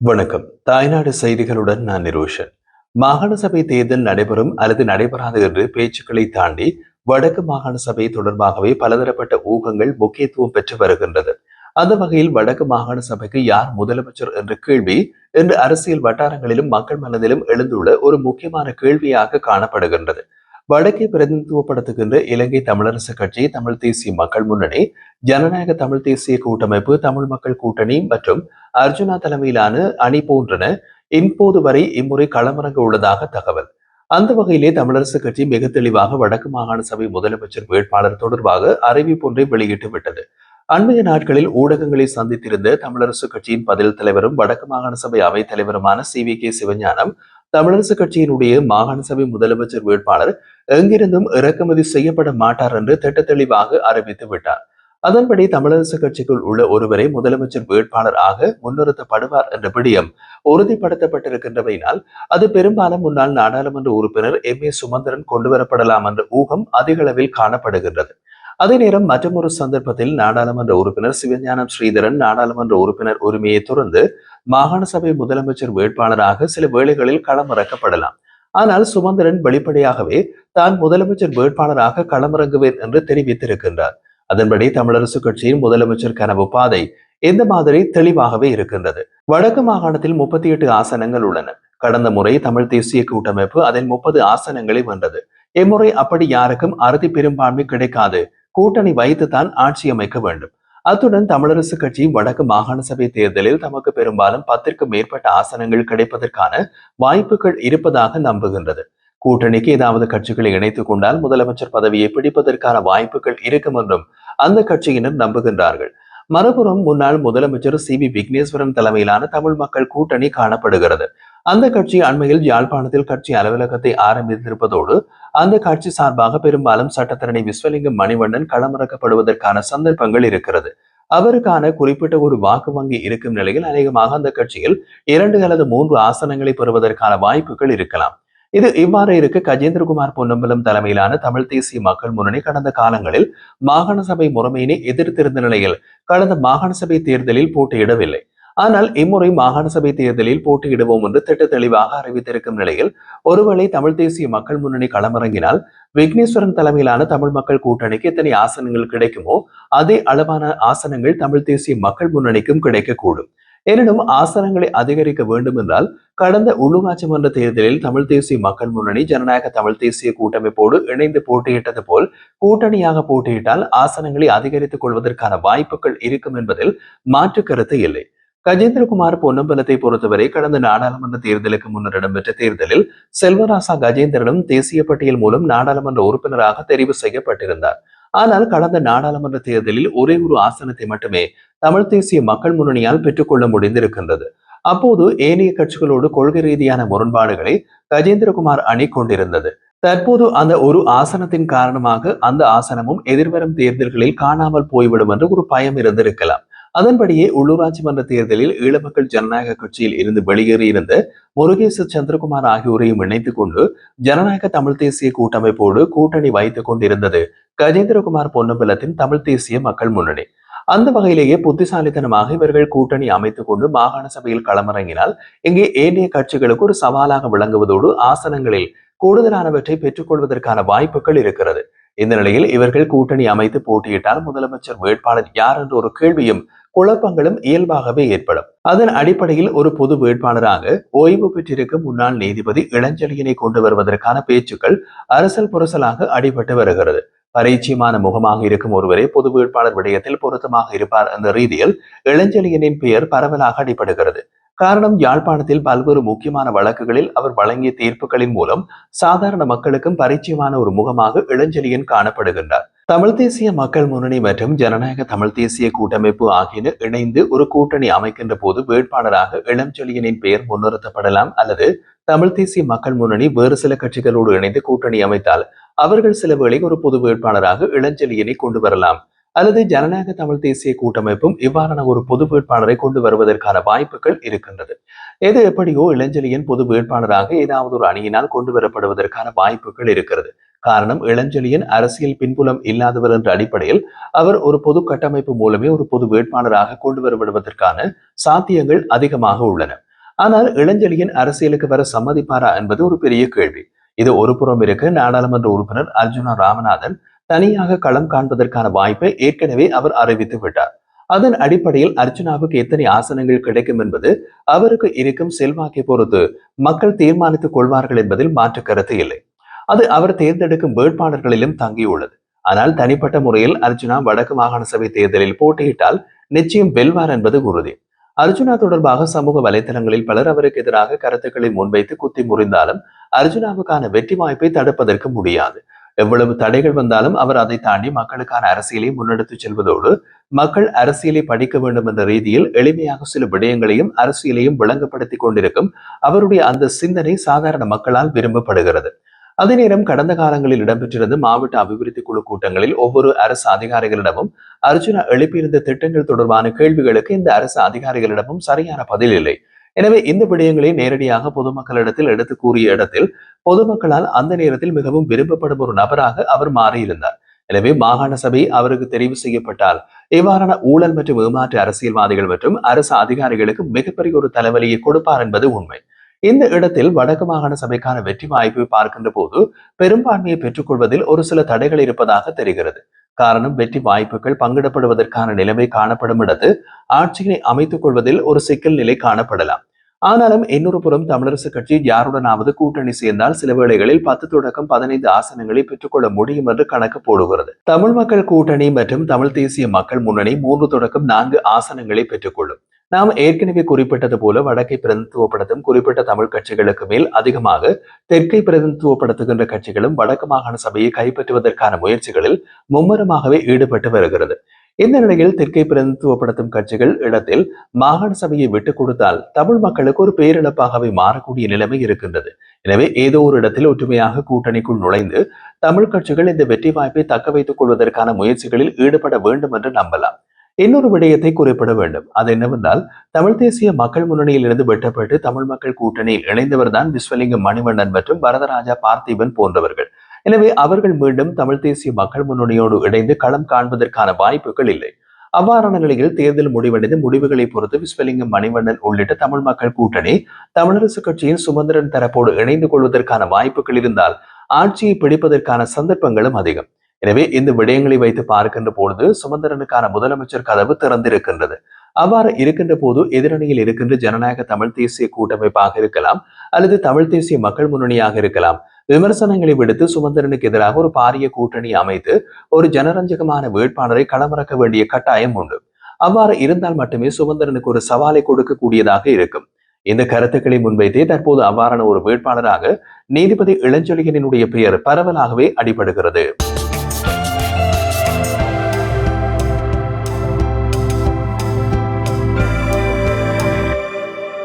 வணக்கம். தாய்நாடு செய்திகளுடன் நான் நிரோஷன். மாகாண சபை தேர்தல் நடைபெறும் அல்லது நடைபெறாது என்று பேச்சுக்களை தாண்டி வடக்கு மாகாண சபை தொடர்பாகவே பலதரப்பட்ட ஊகங்கள் முக்கியத்துவம் பெற்று வருகின்றது. அந்த வகையில் வடக்கு மாகாண சபைக்கு யார் முதலமைச்சர் என்ற கேள்வி இன்று அரசியல் வட்டாரங்களிலும் மக்கள் மனதிலும் எழுந்துள்ள ஒரு முக்கியமான கேள்வியாக காணப்படுகின்றது. வடக்கை பிரதிநிதித்துவப்படுத்துகின்ற இலங்கை தமிழரசு கட்சி, தமிழ் தேசிய மக்கள் முன்னணி, ஜனநாயக தமிழ் தேசிய கூட்டமைப்பு, தமிழ் மக்கள் கூட்டணி மற்றும் அர்ஜுனா தலைமையிலான அணி போன்றன இப்போது வரை இம்முறை களமிறங்க உள்ளதாக தகவல். அந்த வகையிலே தமிழரசு கட்சி மிக தெளிவாக வடக்கு மாகாண சபை முதலமைச்சர் வேட்பாளர் தொடர்பாக அறிவிப்பொன்றை வெளியிட்டு விட்டது. அண்மைய நாட்களில் ஊடகங்களை சந்தித்திருந்த தமிழரசு கட்சியின் பதில் தலைவரும் வடக்கு மாகாண சபை அவைத் தலைவருமான CVK சிவஞானம், தமிழரசு கட்சியினுடைய மாகாண சபை முதலமைச்சர் வேட்பாளர் எங்கிருந்தும் இறக்குமதி செய்யப்பட மாட்டார் என்று திட்ட தெளிவாக அறிவித்து விட்டார். அதன்படி தமிழரசு கட்சிக்குள் உள்ள ஒருவரை முதலமைச்சர் வேட்பாளர் ஆக முன்னிறுத்தப்படுவார் என்ற விடயம் உறுதிப்படுத்தப்பட்டிருக்கின்றவையினால் அது பெரும்பாலும் முன்னாள் நாடாளுமன்ற உறுப்பினர் MA சுமந்திரன் கொண்டுவரப்படலாம் என்ற ஊகம் அதிக அளவில் காணப்படுகின்றது. அதே நேரம் மற்றொரு சந்தர்ப்பத்தில் நாடாளுமன்ற உறுப்பினர் சிவஞானம் ஸ்ரீதரன் நாடாளுமன்ற உறுப்பினர் உரிமையை தொடர்ந்து மாகாண சபை முதலமைச்சர் வேட்பாளராக சில வேளைகளில் களமிறக்கப்படலாம். ஆனால் சுமந்திரன் வெளிப்படையாகவே தான் முதலமைச்சர் வேட்பாளராக களமிறங்குவேன் என்று தெரிவித்திருக்கின்றார். அதன்படி தமிழரசு கட்சியின் முதலமைச்சர் கனவு பாதை எந்த மாதிரி தெளிவாகவே இருக்கின்றது. வடக்கு மாகாணத்தில் 38 ஆசனங்கள் உள்ளன. கடந்த முறை தமிழ் தேசிய கூட்டமைப்பு அதில் 30 ஆசனங்களை வென்றது. இம்முறை அப்படி யாருக்கும் அறுதி பெரும்பான்மை கிடைக்காது. கூட்டணி வைத்துத்தான் ஆட்சி அமைக்க வேண்டும். அத்துடன் தமிழரசு கட்சி வடக்கு மாகாண சபை தேர்தலில் தமக்கு பெரும்பாலும் 10க்கும் மேற்பட்ட ஆசனங்கள் கிடைப்பதற்கான வாய்ப்புகள் இருப்பதாக நம்புகின்றது. கூட்டணிக்கு ஏதாவது கட்சிகளை இணைத்துக் கொண்டால் முதலமைச்சர் பதவியை பிடிப்பதற்கான வாய்ப்புகள் இருக்கும் என்றும் அந்த கட்சியினர் நம்புகின்றார்கள். மறுபுறம் முன்னாள் முதலமைச்சர் CB விக்னேஸ்வரன் தலைமையிலான தமிழ் மக்கள் கூட்டணி காணப்படுகிறது. அந்த கட்சி அண்மையில் யாழ்ப்பாணத்தில் கட்சி அலுவலகத்தை ஆரம்பித்திருப்பதோடு அந்த கட்சி சார்பாக பெரும்பாலும் சட்டத்தரணி விஸ்வலிங்கம் மணிவண்ணன் களமிறக்கப்படுவதற்கான சந்தர்ப்பங்கள் இருக்கிறது. அவருக்கான குறிப்பிட்ட ஒரு வாக்கு வங்கி இருக்கும் நிலையில் அநேகமாக அந்த கட்சியில் 2 அல்லது 3 ஆசனங்களை பெறுவதற்கான வாய்ப்புகள் இருக்கலாம். இது இவ்வாறு இருக்க கஜேந்திரகுமார் பொன்னம்பலம் தலைமையிலான தமிழ் தேசிய மக்கள் முன்னணி கடந்த காலங்களில் மாகாண சபை முறைமையினை எதிர்த்திருந்த நிலையில் கடந்த மாகாண சபை தேர்தலில் போட்டியிடவில்லை. ஆனால் இம்முறை மாகாண சபை தேர்தலில் போட்டியிடுவோம் என்று திட்ட தெளிவாக அறிவித்திருக்கும் நிலையில் ஒருவேளை தமிழ் தேசிய மக்கள் முன்னணி களமிறங்கினால் விக்னேஸ்வரன் தலைமையிலான தமிழ் மக்கள் கூட்டணிக்கு எத்தனை ஆசனங்கள் கிடைக்குமோ அதே அளவான ஆசனங்கள் தமிழ் தேசிய மக்கள் முன்னணிக்கும் கிடைக்கக்கூடும். எனினும் ஆசனங்களை அதிகரிக்க வேண்டும் என்றால் கடந்த உள்ளூராட்சி மன்ற தேர்தலில் தமிழ் தேசிய மக்கள் முன்னணி ஜனநாயக தமிழ் தேசிய கூட்டமைப்போடு இணைந்து போட்டியிட்டது போல் கூட்டணியாக போட்டியிட்டால் ஆசனங்களை அதிகரித்துக் கொள்வதற்கான வாய்ப்புகள் இருக்கும் என்பதில் மாற்று கருத்து இல்லை. கஜேந்திரகுமார் பொன்னம்பலத்தை பொறுத்தவரை கடந்த நாடாளுமன்ற தேர்தலுக்கு முன்னர் இடம்பெற்ற தேர்தலில் செல்வராசா கஜேந்திரனும் தேசிய பட்டியல் மூலம் நாடாளுமன்ற உறுப்பினராக தெரிவு செய்யப்பட்டிருந்தார். ஆனால் கடந்த நாடாளுமன்ற தேர்தலில் ஒரே ஒரு ஆசனத்தை மட்டுமே தமிழ் தேசிய மக்கள் முன்னணியால் பெற்றுக்கொள்ள முடிந்திருக்கின்றது. அப்போது ஏனைய கட்சிகளோடு கொள்கை ரீதியான முரண்பாடுகளை கஜேந்திரகுமார் அணி கொண்டிருந்தது. தற்போது அந்த ஒரு ஆசனத்தின் காரணமாக அந்த ஆசனமும் எதிர்வரும் தேர்தல்களில் காணாமல் போய்விடும் என்று ஒரு பயம் இருந்திருக்கலாம். அதன்படியே உள்ளூராட்சி மன்ற தேர்தலில் ஈழமக்கள் ஜனநாயக கட்சியில் இருந்து வெளியேறியிருந்த முருகேச சந்திரகுமார் ஆகியோரையும் இணைத்துக் கொண்டு ஜனநாயக தமிழ் தேசிய கூட்டமைப்போடு கூட்டணி வைத்துக் கொண்டிருந்தது கஜேந்திரகுமார் பொன்னம்பலத்தின் தமிழ் தேசிய மக்கள் முன்னணி. அந்த வகையிலேயே புத்திசாலித்தனமாக இவர்கள் கூட்டணி அமைத்துக் கொண்டு மாகாண சபையில் களமிறங்கினால் இங்கே ஏனைய கட்சிகளுக்கு ஒரு சவாலாக விளங்குவதோடு ஆசனங்களில் கூடுதலானவற்றை பெற்றுக் கொள்வதற்கான வாய்ப்புகள் இருக்கிறது. இந்த நிலையில் இவர்கள் கூட்டணி அமைத்து போட்டியிட்டால் முதலமைச்சர் வேட்பாளர் யார் என்ற ஒரு கேள்வியும் குழப்பங்களும் இயல்பாகவே ஏற்படும். அதன் அடிப்படையில் ஒரு பொது வேட்பாளராக ஓய்வு பெற்றிருக்கும் முன்னாள் நீதிபதி இளஞ்செழியனை கொண்டு வருவதற்கான பேச்சுக்கள் அரசல் புரசலாக அடிபட்டு வருகிறது. பரிச்சயமான முகமாக இருக்கும் ஒருவரே பொது வேட்பாளர் விடயத்தில் பொருத்தமாக இருப்பார் என்ற ரீதியில் இளஞ்செழியனின் பெயர் பரவலாக அடிபடுகிறது. காரணம், யாழ்ப்பாணத்தில் பல்வேறு முக்கியமான வழக்குகளில் அவர் வழங்கிய தீர்ப்புகளின் மூலம் சாதாரண மக்களுக்கும் பரிச்சயமான ஒரு முகமாக இளஞ்செழியன் காணப்படுகின்றார். தமிழ் தேசிய மக்கள் முன்னணி மற்றும் ஜனநாயக தமிழ் தேசிய கூட்டமைப்பு ஆகியன இணைந்து ஒரு கூட்டணி அமைக்கின்ற போது வேட்பாளராக இளஞ்செழியனின் பெயர் முன்னிறுத்தப்படலாம். அல்லது தமிழ் தேசிய மக்கள் முன்னணி வேறு சில கட்சிகளோடு இணைந்து கூட்டணி அமைத்தால் அவர்கள் சில வேளை ஒரு பொது வேட்பாளராக இளஞ்செழியனை கொண்டு வரலாம். அல்லது ஜனநாயக தமிழ் தேசிய கூட்டமைப்பும் இவ்வாறான ஒரு பொது வேட்பாளரை கொண்டு வருவதற்கான வாய்ப்புகள் இருக்கின்றது. எது எப்படியோ இளஞ்செழியன் பொது வேட்பாளராக ஏதாவது ஒரு அணியினால் கொண்டு வரப்படுவதற்கான வாய்ப்புகள் இருக்கிறது. காரணம், இளஞ்செழியன் அரசியல் பின்புலம் இல்லாதவர் என்ற அடிப்படையில் அவர் ஒரு பொது கட்டமைப்பு மூலமே ஒரு பொது வேட்பாளராக கொண்டு வரப்படுவதற்கான சாத்தியங்கள் அதிகமாக உள்ளன. ஆனால் இளஞ்செழியன் அரசியலுக்கு வர சம்மதிப்பாரா என்பது ஒரு பெரிய கேள்வி. இது ஒரு புறம் இருக்க, நாடாளுமன்ற உறுப்பினர் அர்ஜுனா ராமநாதன் தனியாக களம் காண்பதற்கான வாய்ப்பை ஏற்கனவே அவர் அறிவித்து விட்டார். அதன் அடிப்படையில் அர்ஜுனாவுக்கு எத்தனை ஆசனங்கள் கிடைக்கும் என்பது அவருக்கு இருக்கும் செல்வாக்கை பொறுத்து மக்கள் தீர்மானித்துக் கொள்வார்கள் என்பதில் மாற்று கருத்து இல்லை. அது அவர் தேர்ந்தெடுக்கும் வேட்பாளர்களிலும் தங்கியுள்ளது. ஆனால் தனிப்பட்ட முறையில் அர்ஜுனா வடக்கு மாகாண சபை தேர்தலில் போட்டியிட்டால் நிச்சயம் வெல்வார் என்பது உறுதி. அர்ஜுனா தொடர்பாக சமூக வலைதளங்களில் பலர் அவருக்கு எதிராக கருத்துக்களை முன்வைத்து குத்தி முறிந்தாலும் அர்ஜுனாவுக்கான வெற்றி வாய்ப்பை தடுப்பதற்கு முடியாது. எவ்வளவு தடைகள் வந்தாலும் அவர் அதை தாண்டி மக்களுக்கான அரசியலை முன்னெடுத்துச் செல்வதோடு மக்கள் அரசியலை படிக்க வேண்டும் என்ற ரீதியில் எளிமையாக சில விடயங்களையும் அரசியலையும் விளங்கப்படுத்திக் கொண்டிருக்கும் அவருடைய அந்த சிந்தனை சாதாரண மக்களால் விரும்பப்படுகிறது. அதே நேரம் கடந்த காலங்களில் இடம்பெற்றிருந்த மாவட்ட அபிவிருத்தி குழு கூட்டங்களில் ஒவ்வொரு அரசு அதிகாரிகளிடமும் அர்ஜுனா எழுப்பியிருந்த திட்டங்கள் தொடர்பான கேள்விகளுக்கு இந்த அரசு அதிகாரிகளிடமும் சரியான பதில் இல்லை. எனவே இந்த விடயங்களை நேரடியாக பொதுமக்களிடத்தில் எடுத்து கூறிய இடத்தில் பொதுமக்களால் அந்த நேரத்தில் மிகவும் விரும்பப்படும் ஒரு நபராக அவர் மாறியிருந்தார். எனவே மாகாண சபை அவருக்கு தெரிவு செய்யப்பட்டால் இவ்வாறான ஊழல் மற்றும் ஏமாற்று அரசியல்வாதிகள் மற்றும் அரசு அதிகாரிகளுக்கு மிகப்பெரிய ஒரு தலைவலியை கொடுப்பார் என்பது உண்மை. இந்த இடத்தில் வடக்கு மாகாண சபைக்கான வெற்றி வாய்ப்பை பார்க்கின்ற போது பெரும்பான்மையை பெற்றுக் கொள்வதில் ஒரு சில தடைகள் இருப்பதாக தெரிகிறது. காரணம், வெற்றி வாய்ப்புகள் பங்கிடப்படுவதற்கான நிலைமை காணப்படும் இடத்து ஆட்சியை அமைத்துக் கொள்வதில் ஒரு சிக்கல் நிலை காணப்படலாம். ஆனாலும் இன்னொரு புறம் தமிழரசு கட்சி யாருடனாவது கூட்டணி சேர்ந்தால் சில வேளைகளில் 10 தொடக்கம் 15 ஆசனங்களை பெற்றுக்கொள்ள முடியும் என்று கணக்கு போடுகிறது. தமிழ் மக்கள் கூட்டணி மற்றும் தமிழ் தேசிய மக்கள் முன்னணி 3 தொடக்கம் 4 ஆசனங்களை பெற்றுக்கொள்ளும். நாம் ஏற்கனவே குறிப்பிட்டது போல வடக்கை பிரதிநிதித்துவப்படுத்தும் குறிப்பிட்ட தமிழ் கட்சிகளுக்கு மேல் அதிகமாக தெற்கை பிரதிநிதித்துவப்படுத்துகின்ற கட்சிகளும் வடக்கு மாகாண சபையை கைப்பற்றுவதற்கான முயற்சிகளில் மும்முரமாகவே ஈடுபட்டு வருகிறது. இந்த நிலையில் தெற்கை பிரதிநிதித்துவப்படுத்தும் கட்சிகள் இடத்தில் மாகாண சபையை விட்டுக் கொடுத்தால் தமிழ் மக்களுக்கு ஒரு பேரிழப்பாகவே மாறக்கூடிய நிலைமை இருக்கின்றது. எனவே ஏதோ ஒரு இடத்தில் ஒற்றுமையாக கூட்டணிக்குள் நுழைந்து தமிழ் கட்சிகள் இந்த வெற்றி வாய்ப்பை தக்க வைத்துக் கொள்வதற்கான முயற்சிகளில் ஈடுபட வேண்டும் என்று நம்பலாம். இன்னொரு விடயத்தை குறிப்பிட வேண்டும். அது என்னவென்றால், தமிழ் தேசிய மக்கள் முன்னணியில் இருந்து வெட்டப்பட்டு தமிழ் மக்கள் கூட்டணியில் இணைந்தவர்தான் விஸ்வலிங்கம் மணிவண்ணன் மற்றும் வரதராஜா பார்த்திபன் போன்றவர்கள். எனவே அவர்கள் மீண்டும் தமிழ் தேசிய மக்கள் முன்னணியோடு இணைந்து களம் காண்பதற்கான வாய்ப்புகள் இல்லை. அவ்வாறான நிலையில் தேர்தல் முடிவடைந்து முடிவுகளை பொறுத்து விஸ்வலிங்கம் மணிவண்ணன் உள்ளிட்ட தமிழ் மக்கள் கூட்டணி தமிழரசு கட்சியின் சுமந்திரன் தரப்போடு இணைந்து கொள்வதற்கான வாய்ப்புகள் இருந்தால் ஆட்சியை பிடிப்பதற்கான சந்தர்ப்பங்களும் அதிகம். எனவே இந்த விடயங்களை வைத்து பார்க்கின்ற பொழுது சுமந்திரனுக்கான முதலமைச்சர் கதவு திறந்திருக்கின்றது. அவ்வாறு இருக்கின்ற போது எதிரணியில் இருக்கின்ற ஜனநாயக தமிழ் தேசிய கூட்டமைப்பாக இருக்கலாம் அல்லது தமிழ் தேசிய மக்கள் முன்னணியாக இருக்கலாம், விமர்சனங்களை விடுத்து சுமந்திரனுக்கு எதிராக ஒரு பாரிய கூட்டணி அமைத்து ஒரு ஜனரஞ்சகமான வேட்பாளரை களமிறக்க வேண்டிய கட்டாயம் உண்டு. அவ்வாறு இருந்தால் மட்டுமே சுமந்திரனுக்கு ஒரு சவாலை கொடுக்கக்கூடியதாக இருக்கும். இந்த கருத்துக்களை முன்வைத்தே தற்போது அவ்வாறான ஒரு வேட்பாளராக நீதிபதி இளஞ்செழியனினுடைய பெயர் பரவலாகவே அடிபடுகிறது.